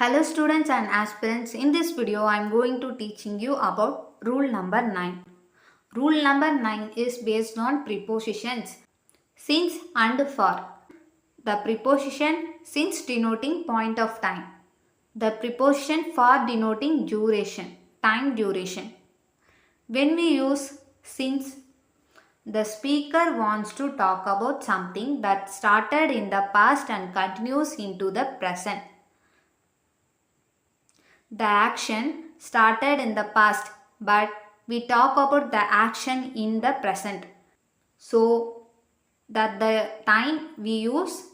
Hello students and aspirants, in this video I am going to teaching you about rule number 9. Rule number 9 is based on prepositions since and for. The preposition since denoting point of time. The preposition for denoting duration, time duration. When we use since, the speaker wants to talk about something that started in the past and continues into the present. The action started in the past, but we talk about the action in the present. So that the time we use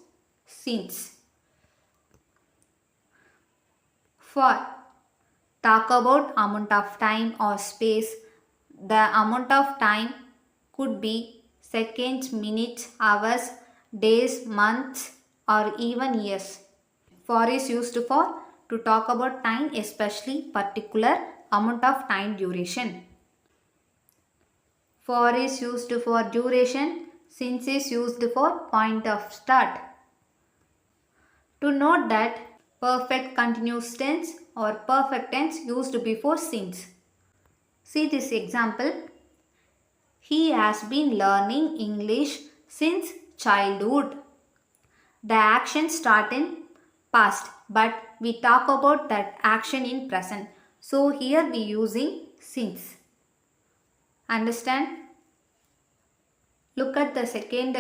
since. For talk about amount of time or space, the amount of time could be seconds, minutes, hours, days, months, or even years. For is used for to talk about time, especially particular amount of time duration. For is used for duration, since is used for point of start. To note that perfect continuous tense or perfect tense used before since. See this example. He has been learning English since childhood. The action start in past, but we talk about that action in present. So here we using since. Understand? Look at the second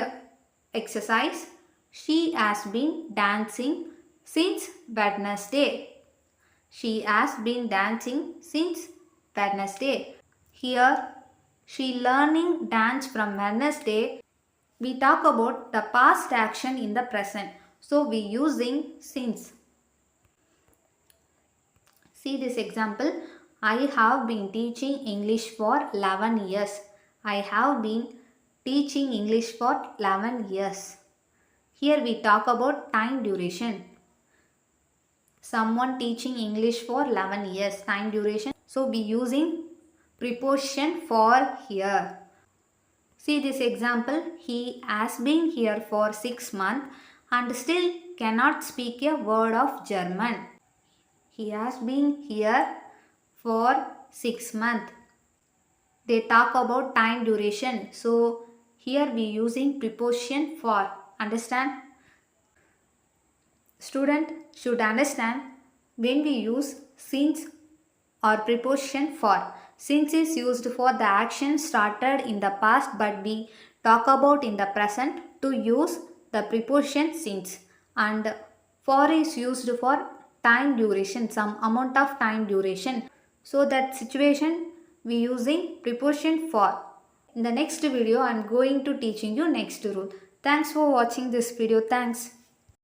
exercise. She has been dancing since Wednesday. She has been dancing since Wednesday. Here she learning dance from Wednesday. We talk about the past action in the present. So we using since. See this example. I have been teaching English for 11 years. I have been teaching English for 11 years. Here we talk about time duration. Someone teaching English for 11 years, time duration. So we using preposition for here. See this example. He has been here for 6 months and still cannot speak a word of German. He has been here for 6 months. They talk about time duration. So here we using preposition for. Understand? Student should understand when we use since or preposition for. Since is used for the action started in the past, but we talk about in the present to use the preposition since. And for is used for time duration, some amount of time duration. So that situation we using preposition for. In the next video I am going to teaching you next rule. Thanks for watching this video. Thanks.